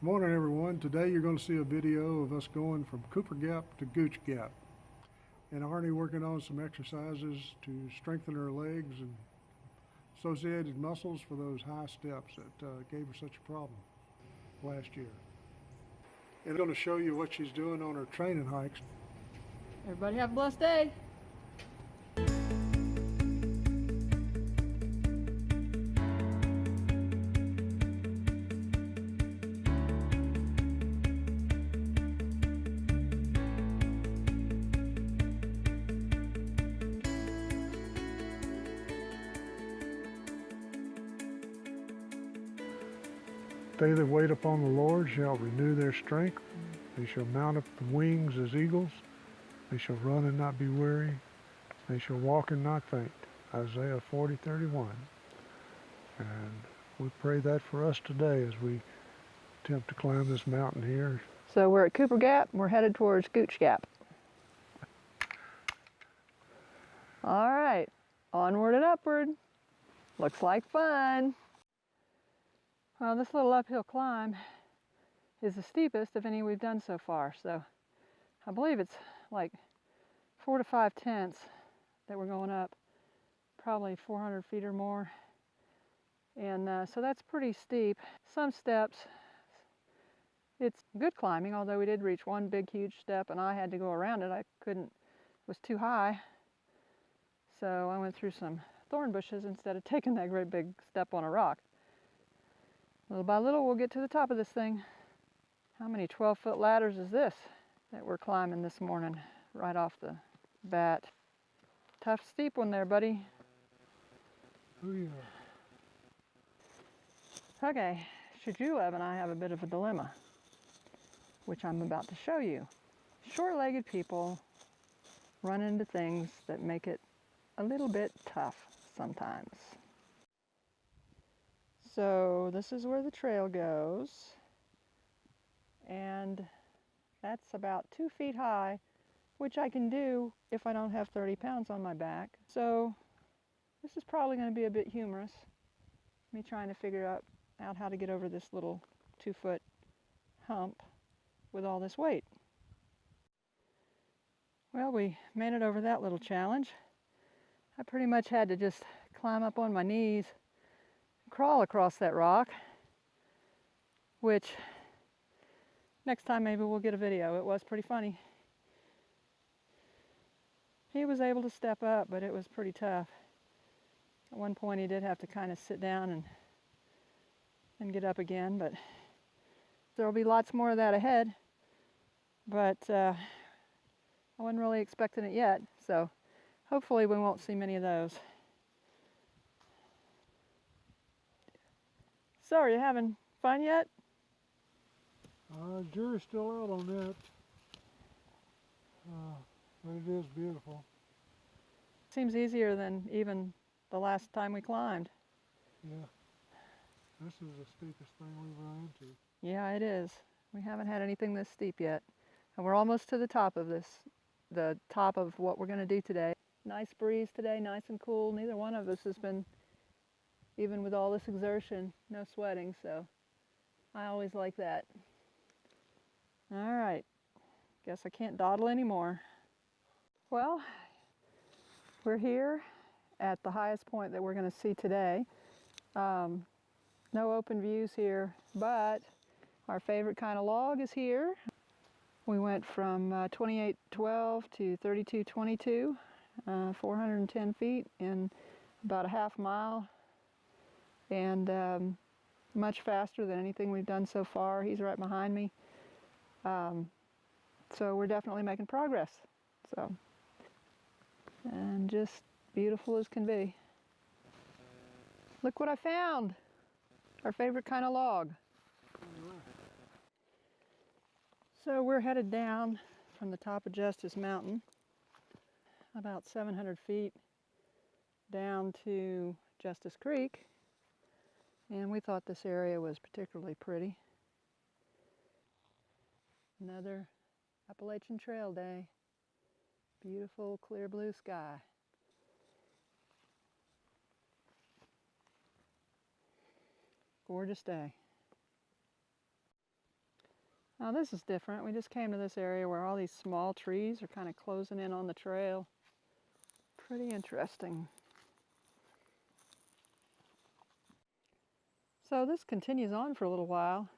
Morning everyone. Today you're going to see a video of us going from Cooper Gap to Gooch Gap. And Arnie working on some exercises to strengthen her legs and associated muscles for those high steps that gave her such a problem last year. And I'm going to show you what she's doing on her training hikes. Everybody have a blessed day. They that wait upon the Lord shall renew their strength. They shall mount up the wings as eagles. They shall run and not be weary. They shall walk and not faint. Isaiah 40:31. And we pray that for us today as we attempt to climb this mountain here. So we're at Cooper Gap and we're headed towards Gooch Gap. All right, onward and upward. Looks like fun. Well, this little uphill climb is the steepest of any we've done so far. So I believe it's like 4 to 5 tenths that we're going up, probably 400 feet or more. And so that's pretty steep. Some steps, it's good climbing, although we did reach one big, huge step and I had to go around it. I couldn't, it was too high. So I went through some thorn bushes instead of taking that great big step on a rock. Little by little, we'll get to the top of this thing. How many 12-foot ladders is this that we're climbing this morning, right off the bat? Tough, steep one there, buddy. Oh yeah. Okay, Shajulev and I have a bit of a dilemma, which I'm about to show you. Short-legged people run into things that make it a little bit tough sometimes. So this is where the trail goes, and that's about 2 feet high, which I can do if I don't have 30 pounds on my back. So this is probably going to be a bit humorous, me trying to figure out how to get over this little 2-foot hump with all this weight. Well, we made it over that little challenge. I pretty much had to just climb up on my knees, crawl across that rock, which next time maybe we'll get a video. It was pretty funny. He was able to step up, but it was pretty tough. At one point he did have to kind of sit down and get up again, but there'll be lots more of that ahead. But I wasn't really expecting it yet, so hopefully we won't see many of those. So, are you having fun yet? Jury's still out on that. But it is beautiful. Seems easier than even the last time we climbed. Yeah. This is the steepest thing we've run into. Yeah, it is. We haven't had anything this steep yet. And we're almost to the top of this, the top of what we're going to do today. Nice breeze today, nice and cool. Neither one of us has been, even with all this exertion, no sweating, so I always like that. All right, guess I can't dawdle anymore. Well, we're here at the highest point that we're going to see today. No open views here, but our favorite kind of log is here. We went from 2812 to 3222, 410 feet in about a half mile, and much faster than anything we've done so far. He's right behind me. So we're definitely making progress. So, and just beautiful as can be. Look what I found! Our favorite kind of log. So we're headed down from the top of Justice Mountain, about 700 feet down to Justice Creek, and we thought this area was particularly pretty. Another Appalachian Trail day. Beautiful clear blue sky. Gorgeous day. Now this is different. We just came to this area where all these small trees are kind of closing in on the trail. Pretty interesting. So this continues on for a little while.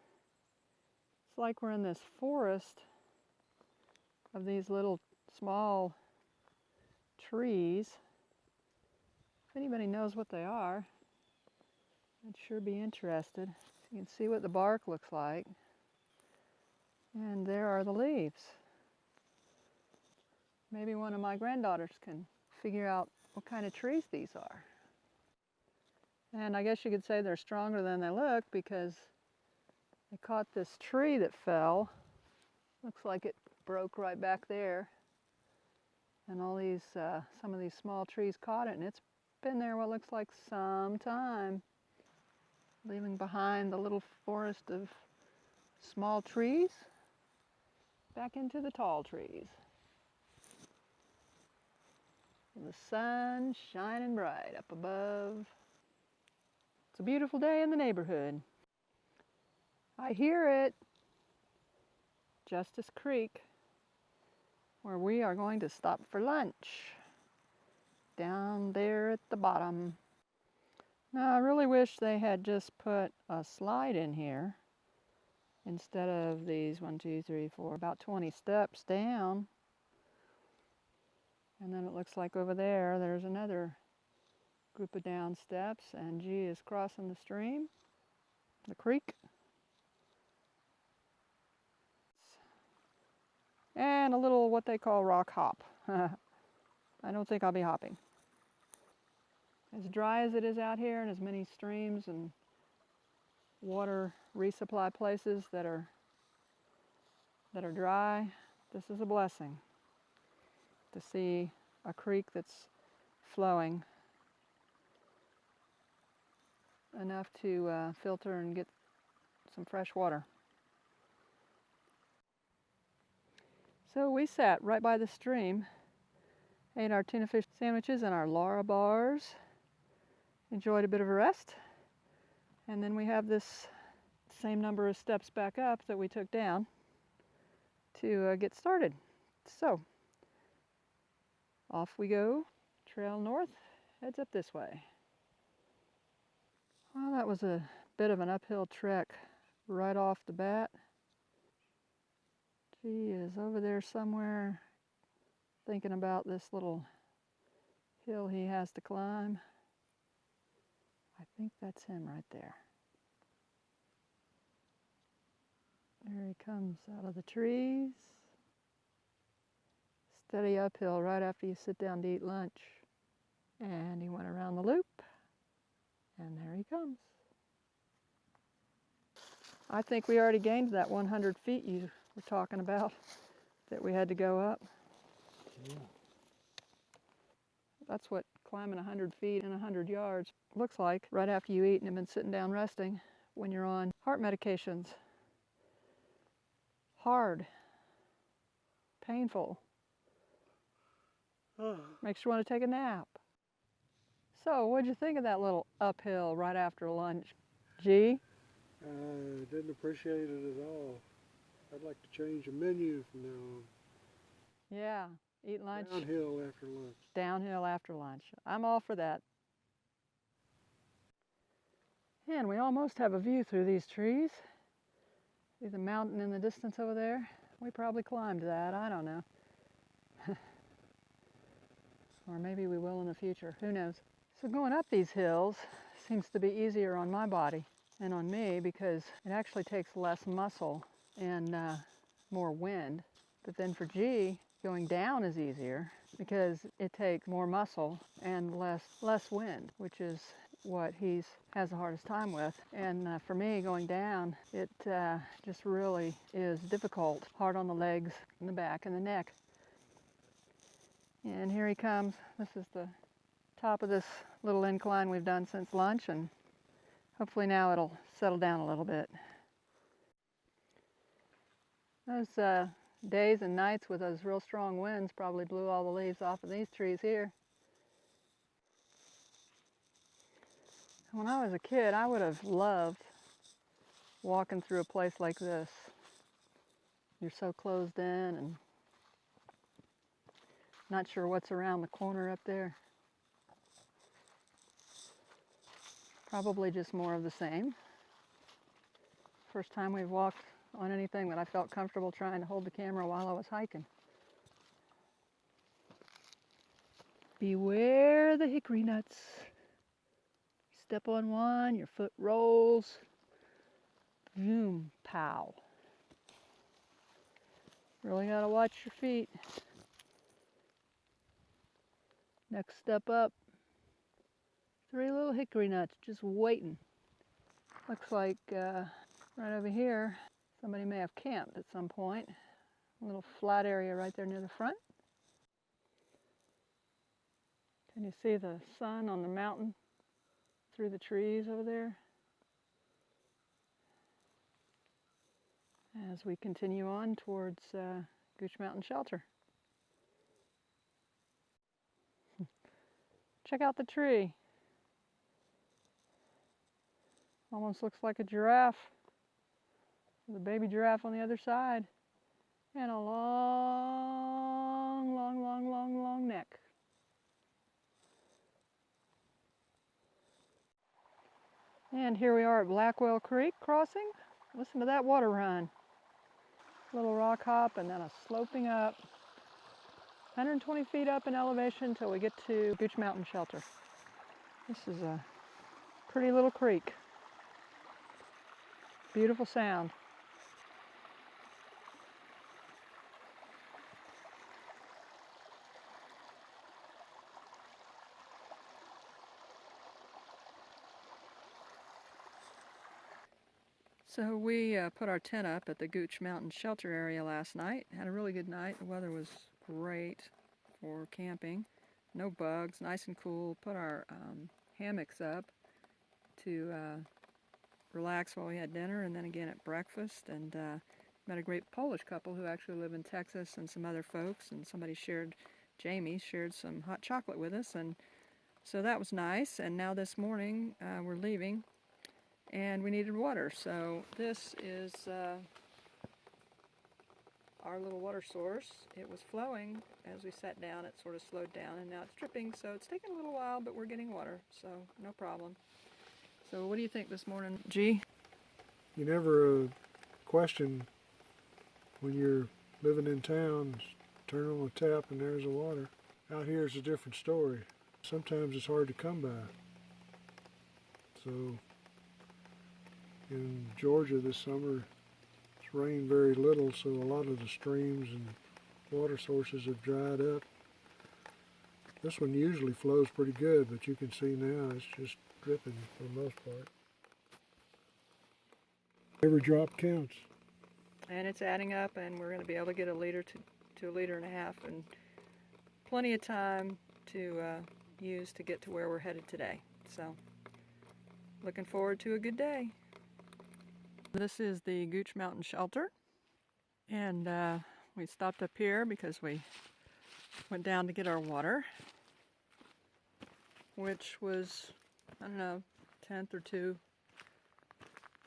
It's like we're in this forest of these little small trees. If anybody knows what they are, I'd sure be interested. You can see what the bark looks like. And there are the leaves. Maybe one of my granddaughters can figure out what kind of trees these are. And I guess you could say they're stronger than they look because they caught this tree that fell. Looks like it broke right back there. And all these, some of these small trees caught it, and it's been there what looks like some time, leaving behind the little forest of small trees back into the tall trees. And the sun shining bright up above. It's a beautiful day in the neighborhood. I hear it. Justice Creek, where we are going to stop for lunch. Down there at the bottom. Now I really wish they had just put a slide in here instead of these 1, 2, 3, 4, about 20 steps down. And then it looks like over there, there's another group of down steps, and G is crossing the stream, the creek. And a little what they call rock hop. I don't think I'll be hopping. As dry as it is out here, and as many streams and water resupply places that are dry, this is a blessing to see a creek that's flowing enough to filter and get some fresh water. So we sat right by the stream, ate our tuna fish sandwiches and our Lara bars, enjoyed a bit of a rest, and then we have this same number of steps back up that we took down to get started. So off we go, trail north, heads up this way. Well, that was a bit of an uphill trek right off the bat. She is over there somewhere thinking about this little hill he has to climb. I think that's him right there. There he comes out of the trees. Steady uphill right after you sit down to eat lunch. And he went around the loop, and there he comes. I think we already gained that 100 feet you were talking about that we had to go up. Yeah. That's what climbing 100 feet and 100 yards looks like right after you eat and have been sitting down resting when you're on heart medications. Hard, painful, makes you want to take a nap. So what'd you think of that little uphill right after lunch, G? I didn't appreciate it at all. I'd like to change the menu from now on. Yeah, eat lunch. Downhill after lunch. Downhill after lunch. I'm all for that. And we almost have a view through these trees. See the mountain in the distance over there? We probably climbed that, I don't know. Or maybe we will in the future, who knows. So going up these hills seems to be easier on my body and on me because it actually takes less muscle and more wind. But then for G, going down is easier because it takes more muscle and less wind, which is what he has the hardest time with. And for me, going down, it just really is difficult. Hard on the legs and the back and the neck. And here he comes. This is the top of this little incline we've done since lunch, and hopefully now it'll settle down a little bit. Those days and nights with those real strong winds probably blew all the leaves off of these trees here. When I was a kid, I would have loved walking through a place like this. you're so closed in and not sure what's around the corner up there. Probably just more of the same. First time we've walked on anything that I felt comfortable trying to hold the camera while I was hiking. Beware the hickory nuts. Step on one, your foot rolls. Boom, pow. Really gotta watch your feet. Next step up, 3 little hickory nuts just waiting. Looks like right over here, somebody may have camped at some point. A little flat area right there near the front. Can you see the sun on the mountain through the trees over there? As we continue on towards Gooch Mountain Shelter. Check out the tree. Almost looks like a giraffe. With a baby giraffe on the other side. And a long, long, long, long, long neck. And here we are at Blackwell Creek crossing. Listen to that water run. Little rock hop and then a sloping up. 120 feet up in elevation until we get to Gooch Mountain Shelter. This is a pretty little creek. Beautiful sound. So we put our tent up at the Gooch Mountain Shelter area last night. Had a really good night. The weather was great for camping. No bugs, nice and cool. Put our hammocks up to relax while we had dinner and then again at breakfast. And met a great Polish couple who actually live in Texas and some other folks. And somebody Jamie shared some hot chocolate with us. And so that was nice. And now this morning we're leaving. And we needed water, so this is our little water source. It was flowing as we sat down. It sort of slowed down, and now it's dripping, so it's taken a little while, but we're getting water, so no problem. So what do you think this morning, G? You never question when you're living in town, turn on the tap and there's the water. Out here it's a different story. Sometimes it's hard to come by. So in Georgia this summer, it's rained very little, so a lot of the streams and water sources have dried up. This one usually flows pretty good, but you can see now it's just dripping for the most part. Every drop counts. And it's adding up, and we're going to be able to get a liter to a liter and a half, and plenty of time to use to get to where we're headed today. So, looking forward to a good day. This is the Gooch Mountain Shelter, and we stopped up here because we went down to get our water, which was, I don't know, 1/10 or 2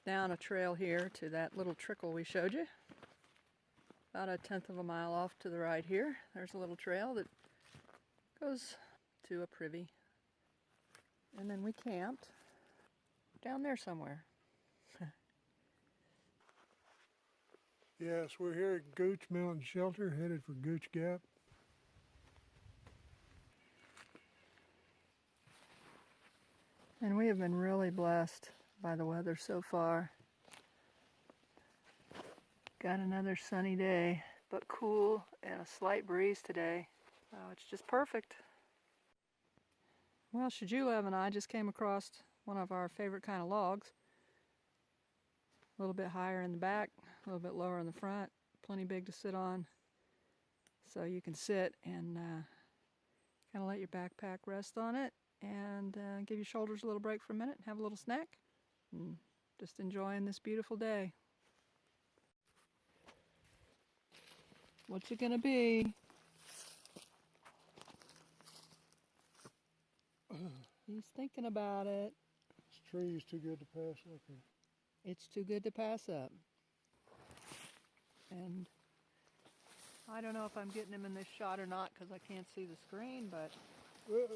down a trail here to that little trickle we showed you. About 1/10 of a mile off to the right here. There's a little trail that goes to a privy. And then we camped down there somewhere. Yes, we're here at Gooch Mountain Shelter, headed for Gooch Gap. And we have been really blessed by the weather so far. Got another sunny day, but cool and a slight breeze today. Oh, it's just perfect. Well, Shajulev and I just came across one of our favorite kind of logs. A little bit higher in the back, a little bit lower in the front, plenty big to sit on. So you can sit and kind of let your backpack rest on it and give your shoulders a little break for a minute and have a little snack. And just enjoying this beautiful day. What's it gonna be? He's thinking about it. This tree is too good to pass up here. It's too good to pass up. And I don't know if I'm getting him in this shot or not because I can't see the screen, but Whoa.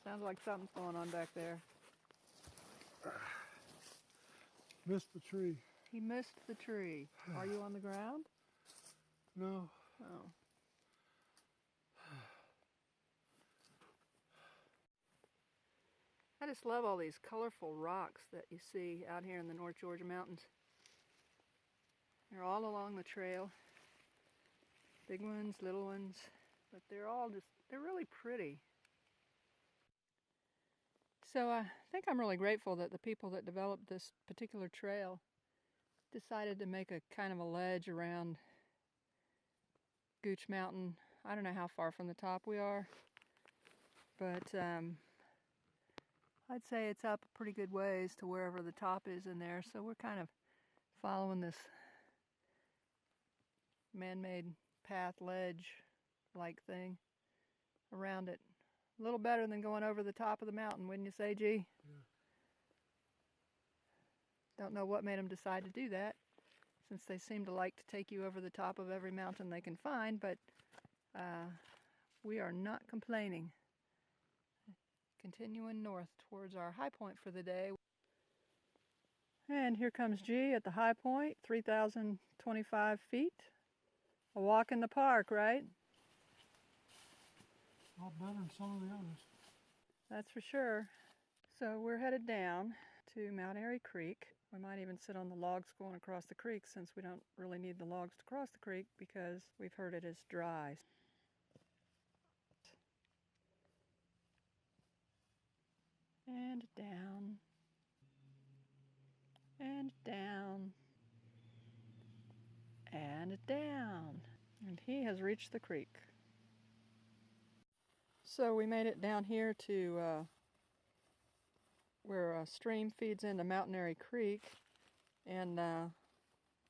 sounds like something's going on back there. Missed the tree. He missed the tree. Are you on the ground? No. Oh. I just love all these colorful rocks that you see out here in the North Georgia mountains. They're all along the trail. Big ones, little ones, but they're really pretty. So I think I'm really grateful that the people that developed this particular trail decided to make a kind of a ledge around Gooch Mountain. I don't know how far from the top we are, but I'd say it's up a pretty good ways to wherever the top is in there. So we're kind of following this man-made path ledge like thing around it. A little better than going over the top of the mountain, wouldn't you say, G? Yeah. Don't know what made them decide to do that, since they seem to like to take you over the top of every mountain they can find, but we are not complaining. Continuing north towards our high point for the day. And here comes G at the high point, 3,025 feet. A walk in the park, right? A lot better than some of the others. That's for sure. So we're headed down to Mount Airy Creek. We might even sit on the logs going across the creek, since we don't really need the logs to cross the creek because we've heard it is dry. And down. And down. And down. And he has reached the creek. So we made it down here to where a stream feeds into Mountain Airy Creek, and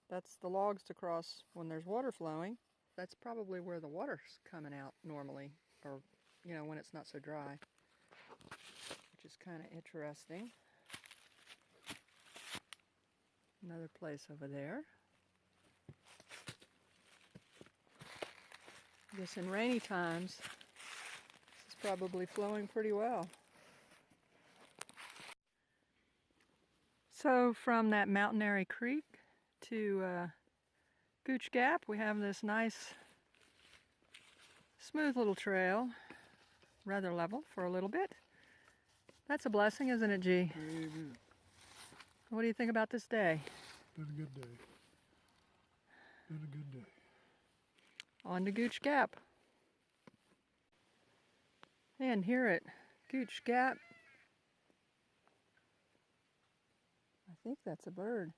that's the logs to cross when there's water flowing. That's probably where the water's coming out normally, or when it's not so dry, which is kind of interesting. Another place over there. I guess in rainy times, this is probably flowing pretty well. So from that Mountain Airy Creek to Gooch Gap, we have this nice, smooth little trail, rather level for a little bit. That's a blessing, isn't it, G? Amen. What do you think about this day? Been a good day. Been a good day. On to Gooch Gap. And here at Gooch Gap, I think that's a bird.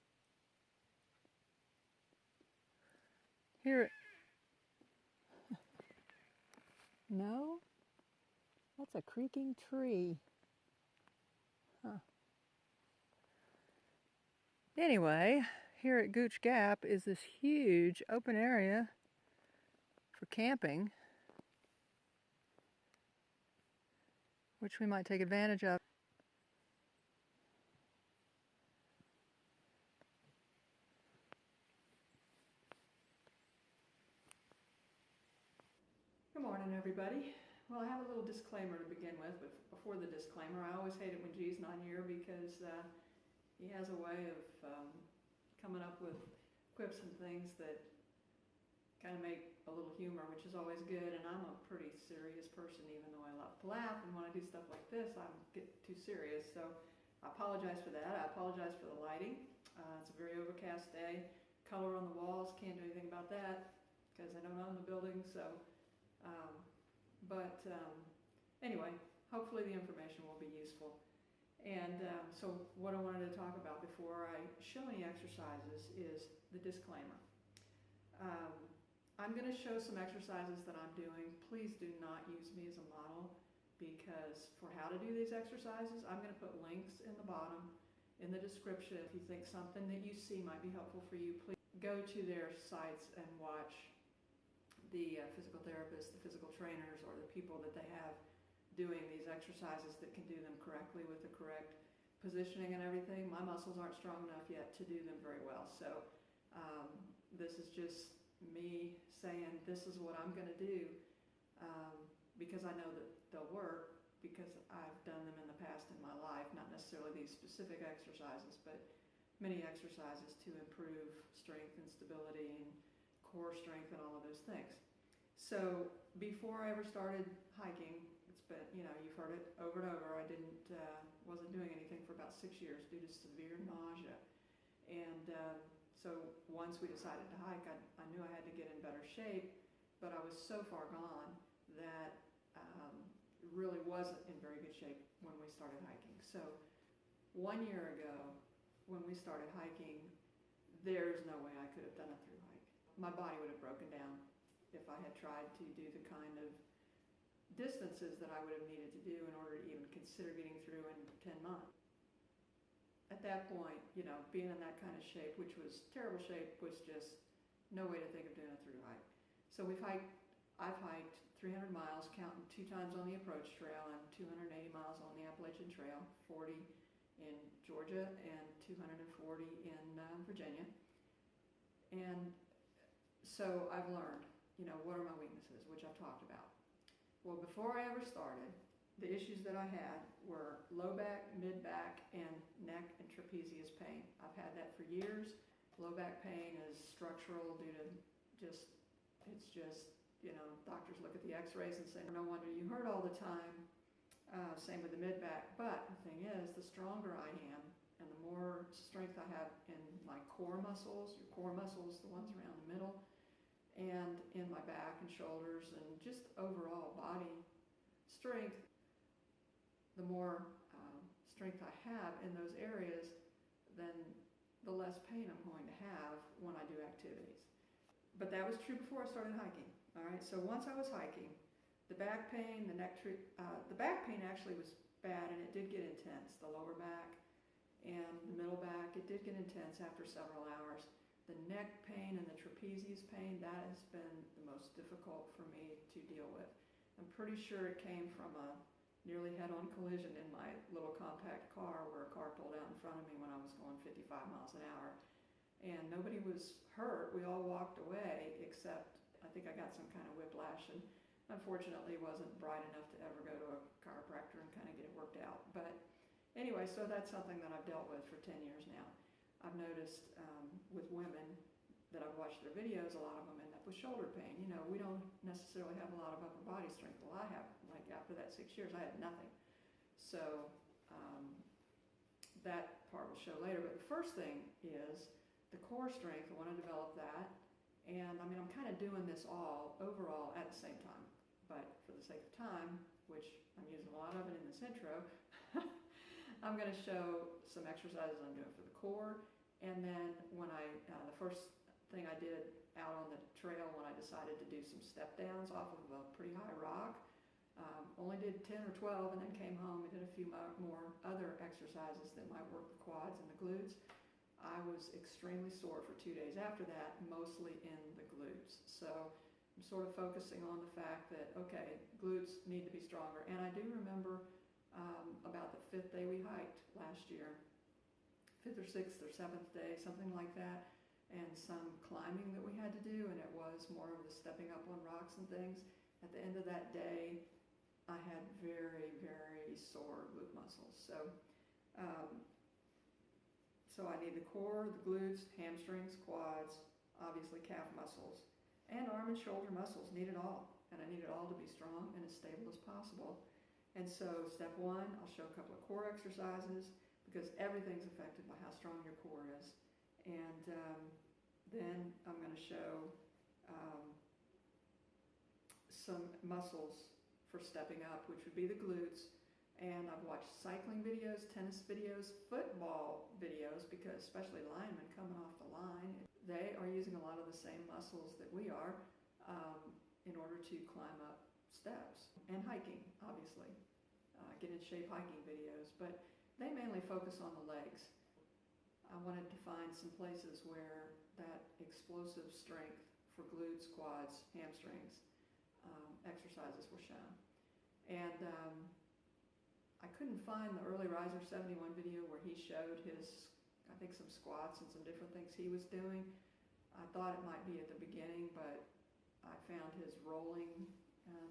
Here at... No? That's a creaking tree. Huh. Anyway, here at Gooch Gap is this huge open area for camping, which we might take advantage of. Good morning, everybody. Well, I have a little disclaimer to begin with, but before the disclaimer, I always hate it when G's not here because he has a way of coming up with quips and things that kind of make a little humor, which is always good, and I'm a pretty serious person, even though I love to laugh, and when I do stuff like this, I get too serious, so I apologize for that. I apologize for the lighting. It's a very overcast day. Color on the walls, can't do anything about that, because I don't own the building, so, anyway, hopefully the information will be useful. And so what I wanted to talk about before I show any exercises is the disclaimer. I'm going to show some exercises that I'm doing. Please do not use me as a model, because for how to do these exercises, I'm going to put links in the bottom in the description. If you think something that you see might be helpful for you, please go to their sites and watch the physical therapists, the physical trainers, or the people that they have doing these exercises that can do them correctly with the correct positioning and everything. My muscles aren't strong enough yet to do them very well, so This is just me saying this is what I'm going to do, because I know that they'll work, because I've done them in the past in my life, not necessarily these specific exercises, but many exercises to improve strength and stability and core strength and all of those things. So before I ever started hiking, it's been, you've heard it over and over, I wasn't doing anything for about 6 years due to severe nausea. And so once we decided to hike, I knew I had to get in better shape, but I was so far gone that really wasn't in very good shape when we started hiking. So 1 year ago, when we started hiking, there's no way I could have done a thru hike. My body would have broken down if I had tried to do the kind of distances that I would have needed to do in order to even consider getting through in 10 months. At that point, being in that kind of shape, which was terrible shape, was just no way to think of doing a thru hike. So I've hiked 300 miles, counting 2 times on the approach trail, and 280 miles on the Appalachian Trail, 40 in Georgia and 240 in Virginia. And so I've learned, what are my weaknesses, which I've talked about. Well, before I ever started, the issues that I had were low back, mid back, and neck and trapezius pain. I've had that for years. Low back pain is structural due to it's just, doctors look at the x-rays and say, no wonder you hurt all the time. Same with the mid back. But the thing is, the stronger I am and the more strength I have in my core muscles, your core muscles, the ones around the middle, and in my back and shoulders, and just overall body strength, the more strength I have in those areas, then the less pain I'm going to have when I do activities. But that was true before I started hiking. All right, so once I was hiking, the back pain, the back pain actually was bad, and it did get intense. The lower back and the middle back, it did get intense after several hours. The neck pain and the trapezius pain, that has been the most difficult for me to deal with. I'm pretty sure it came from a nearly head-on collision in my little compact car where a car pulled out in front of me when I was going 55 miles an hour. And nobody was hurt. We all walked away, except I think I got some kind of whiplash, and unfortunately wasn't bright enough to ever go to a chiropractor and kind of get it worked out. But anyway, so that's something that I've dealt with for 10 years now. I've noticed with women that I've watched their videos, a lot of them end up with shoulder pain. We don't necessarily have a lot of upper body strength. Well, I have, like after that 6 years, I had nothing. So that part will show later. But the first thing is the core strength. I want to develop that. And I'm kind of doing this all overall at the same time. But for the sake of time, which I'm using a lot of it in this intro, I'm going to show some exercises I'm doing for the core. And then when the first thing I did out on the trail when I decided to do some step downs off of a pretty high rock, only did 10 or 12 and then came home and did a few more other exercises that might work the quads and the glutes. I was extremely sore for 2 days after that, mostly in the glutes. So I'm sort of focusing on the fact that, okay, glutes need to be stronger. And I do remember about the 5th day we hiked last year, 5th or 6th or 7th day, something like that, and some climbing that we had to do, and it was more of the stepping up on rocks and things. At the end of that day, I had very, very sore glute muscles. So I need the core, the glutes, hamstrings, quads, obviously calf muscles, and arm and shoulder muscles, need it all. And I need it all to be strong and as stable as possible. And so step 1, I'll show a couple of core exercises because everything's affected by how strong your core is. And then I'm going to show some muscles for stepping up, which would be the glutes. And I've watched cycling videos, tennis videos, football videos, because especially linemen coming off the line, they are using a lot of the same muscles that we are in order to climb up steps. And hiking, obviously. Get in shape hiking videos, but they mainly focus on the legs. I wanted to find some places where that explosive strength for glutes, quads, hamstrings exercises were shown. And I couldn't find the Early Riser 71 video where he showed his, I think, some squats and some different things he was doing. I thought it might be at the beginning, but I found his rolling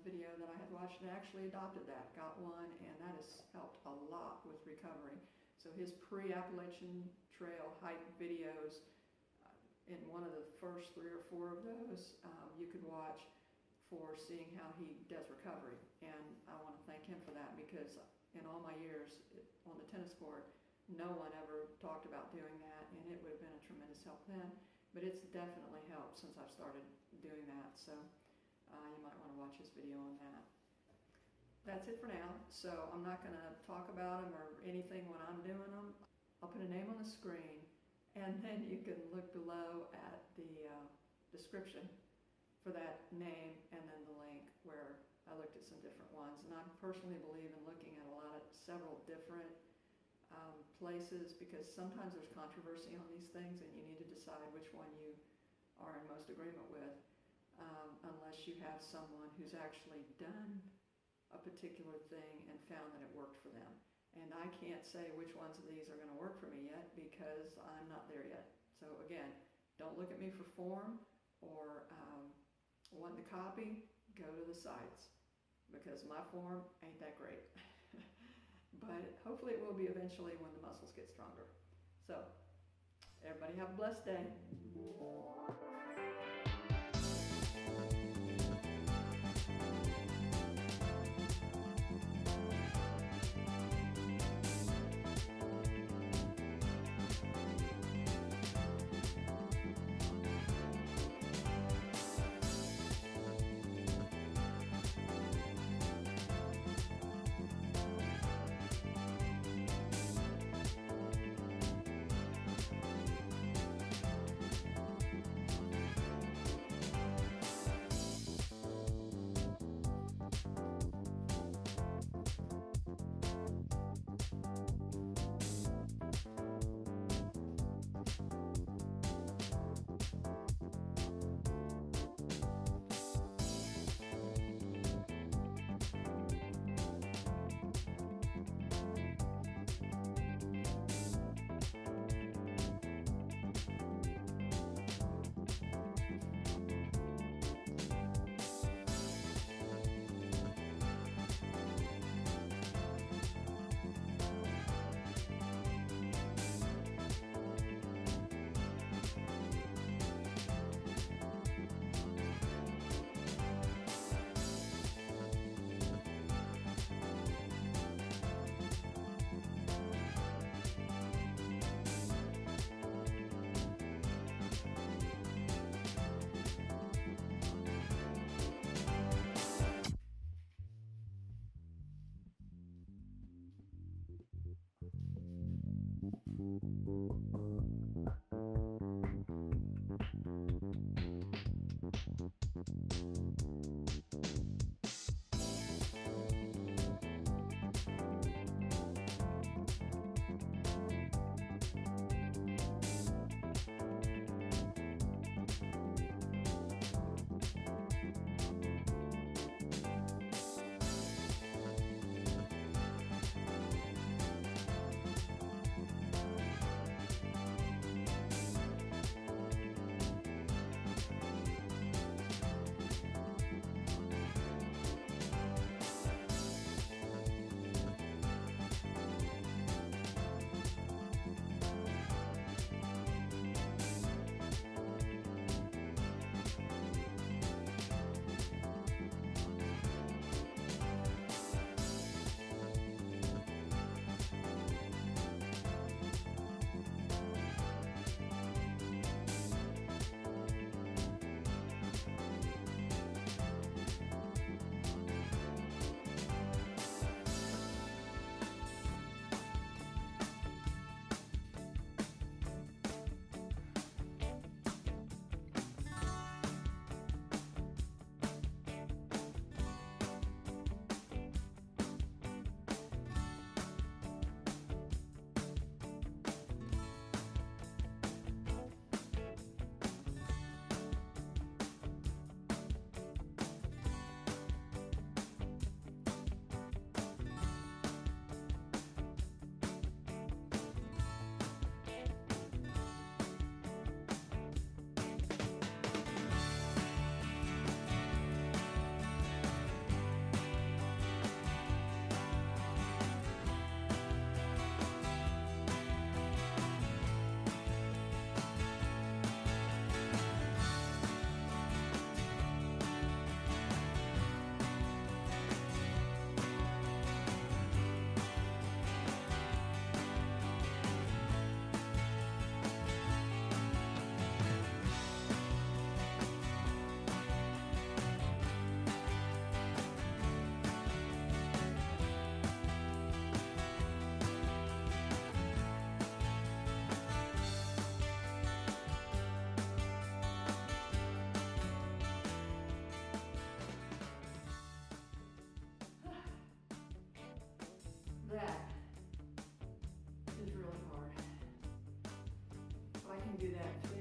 video that I had watched and actually adopted that, got one, and that has helped a lot with recovery. So his pre-Appalachian Trail hike videos, in one of the first 3 or 4 of those, you could watch for seeing how he does recovery. And I want to thank him for that, because in all my years on the tennis court, no one ever talked about doing that, and it would have been a tremendous help then. But it's definitely helped since I've started doing that. So you might want to watch his video on that. That's it for now. So I'm not going to talk about them or anything when I'm doing them. I'll put a name on the screen, and then you can look below at the description for that name, and then the link where I looked at some different ones. And I personally believe in looking at several different places, because sometimes there's controversy on these things, and you need to decide which one you are in most agreement with, unless you have someone who's actually done a particular thing and found that it worked for them. And I can't say which ones of these are going to work for me yet, because I'm not there yet. So again, don't look at me for form or want to copy. Go to the sites, because my form ain't that great. But hopefully it will be eventually when the muscles get stronger. So everybody have a blessed day. do that